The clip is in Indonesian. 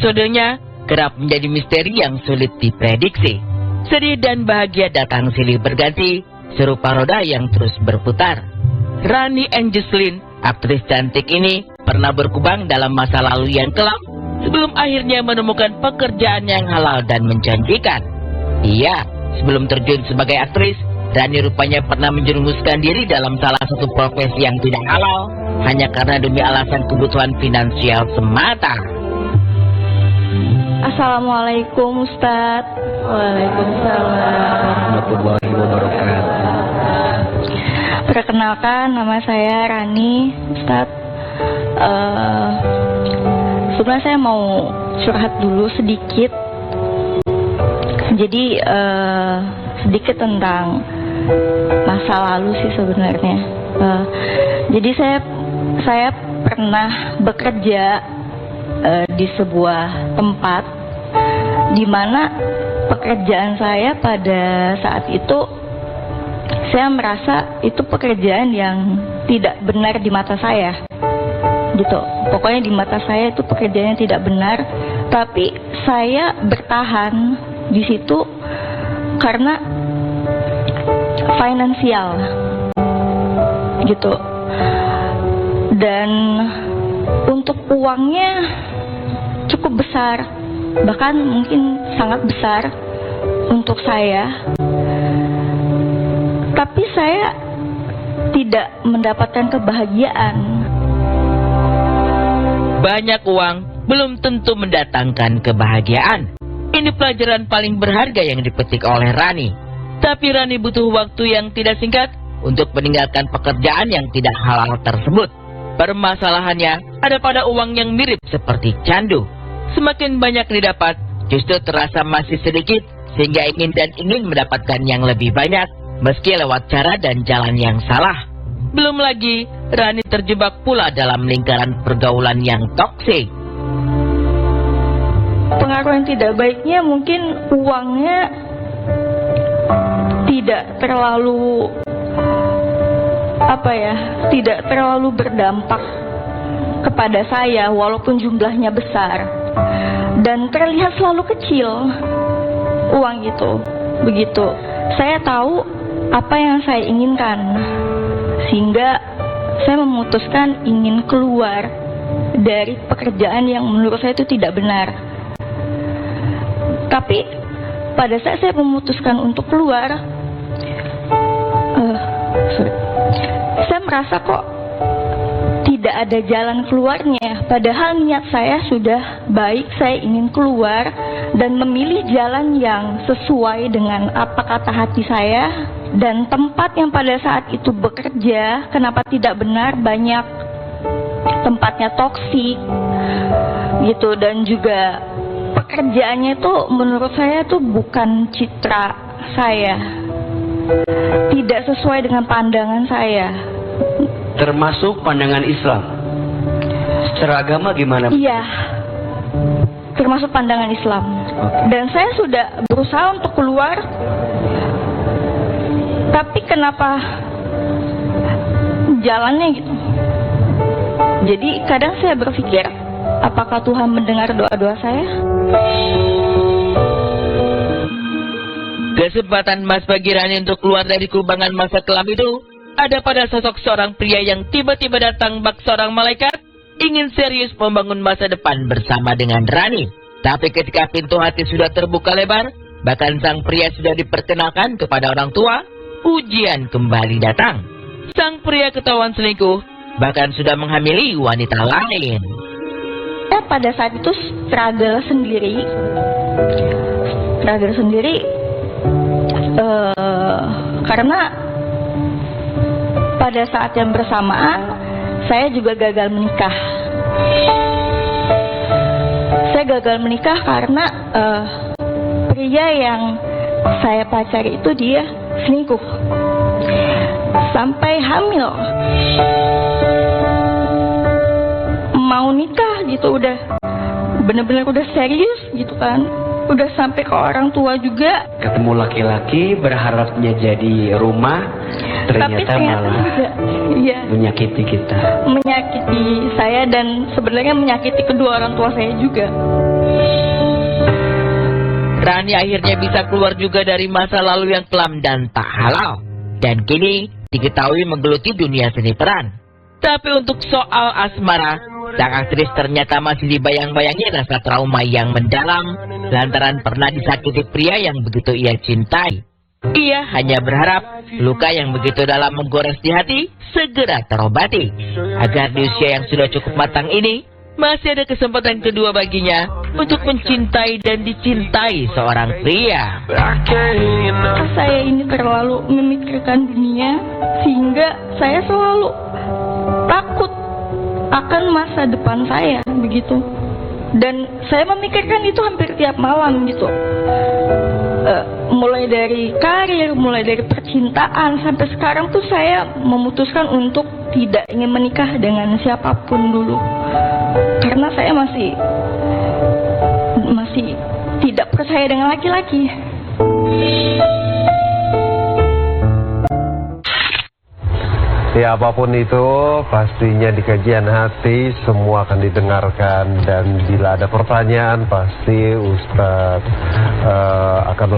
episodenya kerap menjadi misteri yang sulit diprediksi. Sedih dan bahagia datang silih berganti, serupa roda yang terus berputar. Rani Angeslin, aktris cantik ini, pernah berkubang dalam masa lalu yang kelam sebelum akhirnya menemukan pekerjaan yang halal dan menjanjikan. Iya, sebelum terjun sebagai aktris, Rani rupanya pernah menjerumuskan diri dalam salah satu profesi yang tidak halal hanya karena demi alasan kebutuhan finansial semata. Assalamualaikum Ustadz. Waalaikumsalam warahmatullahi wabarakatuh. Perkenalkan, nama saya Rani, Ustadz. Sebenarnya saya mau curhat dulu sedikit. Jadi sedikit tentang masa lalu sih sebenarnya. Jadi saya pernah bekerja di sebuah tempat di mana pekerjaan saya pada saat itu saya merasa itu pekerjaan yang tidak benar di mata saya. Gitu. Pokoknya di mata saya itu pekerjaan yang tidak benar, tapi saya bertahan di situ karena finansial gitu. Dan untuk uangnya cukup besar, bahkan mungkin sangat besar untuk saya. Tapi saya tidak mendapatkan kebahagiaan. Banyak uang belum tentu mendatangkan kebahagiaan. Ini pelajaran paling berharga yang dipetik oleh Rani. Tapi Rani butuh waktu yang tidak singkat untuk meninggalkan pekerjaan yang tidak halal tersebut. Permasalahannya ada pada uang yang mirip seperti candu. Semakin banyak didapat, justru terasa masih sedikit, sehingga ingin mendapatkan yang lebih banyak, meski lewat cara dan jalan yang salah. Belum lagi, Rani terjebak pula dalam lingkaran pergaulan yang toksik. Pengaruh yang tidak baiknya mungkin uangnya tidak terlalu tidak terlalu berdampak kepada saya walaupun jumlahnya besar dan terlihat selalu kecil uang itu. Begitu saya tahu apa yang saya inginkan, sehingga saya memutuskan ingin keluar dari pekerjaan yang menurut saya itu tidak benar. Tapi pada saat saya memutuskan untuk keluar, saya merasa kok tidak ada jalan keluarnya. Padahal niat saya sudah baik, saya ingin keluar dan memilih jalan yang sesuai dengan apa kata hati saya. Dan tempat yang pada saat itu bekerja, kenapa tidak benar, banyak tempatnya toksik gitu, dan juga pekerjaannya itu menurut saya itu bukan citra saya, tidak sesuai dengan pandangan saya. Termasuk pandangan Islam. Secara agama gimana? Iya, termasuk pandangan Islam. Dan saya sudah berusaha untuk keluar, tapi kenapa jalannya gitu. Jadi kadang saya berpikir, apakah Tuhan mendengar doa-doa saya? Kesempatan emas bagi Rani untuk keluar dari kubangan masa kelam itu ada pada sosok seorang pria yang tiba-tiba datang bak seorang malaikat, ingin serius membangun masa depan bersama dengan Rani. Tapi ketika pintu hati sudah terbuka lebar, bahkan sang pria sudah diperkenalkan kepada orang tua, ujian kembali datang. Sang pria ketahuan selingkuh, bahkan sudah menghamili wanita lain. Pada saat itu struggle sendiri karena pada saat yang bersamaan saya juga gagal menikah. Saya gagal menikah karena pria yang saya pacari itu dia selingkuh sampai hamil. Mau nikah gitu, udah bener-bener udah serius gitu kan, udah sampai ke orang tua juga. Ketemu laki-laki berharapnya jadi rumah, ternyata malah iya, menyakiti kita, menyakiti saya dan sebenarnya menyakiti kedua orang tua saya juga. Rani akhirnya bisa keluar juga dari masa lalu yang kelam dan tak halal. Dan kini diketahui menggeluti dunia seni peran. Tapi untuk soal asmara, sang aktris ternyata masih dibayang-bayangi rasa trauma yang mendalam lantaran pernah disakiti pria yang begitu ia cintai. Ia hanya berharap luka yang begitu dalam menggores di hati segera terobati, agar di usia yang sudah cukup matang ini masih ada kesempatan kedua baginya untuk mencintai dan dicintai seorang pria. Saya ini terlalu memikirkan dunia sehingga saya selalu takut akan masa depan saya begitu. Dan saya memikirkan itu hampir tiap malam gitu. Mulai dari karir, mulai dari percintaan, sampai sekarang tuh saya memutuskan untuk tidak ingin menikah dengan siapapun dulu. Karena saya masih tidak percaya dengan laki-laki. Ya, apapun itu pastinya di kajian hati semua akan didengarkan, dan bila ada pertanyaan pasti Ustadz akan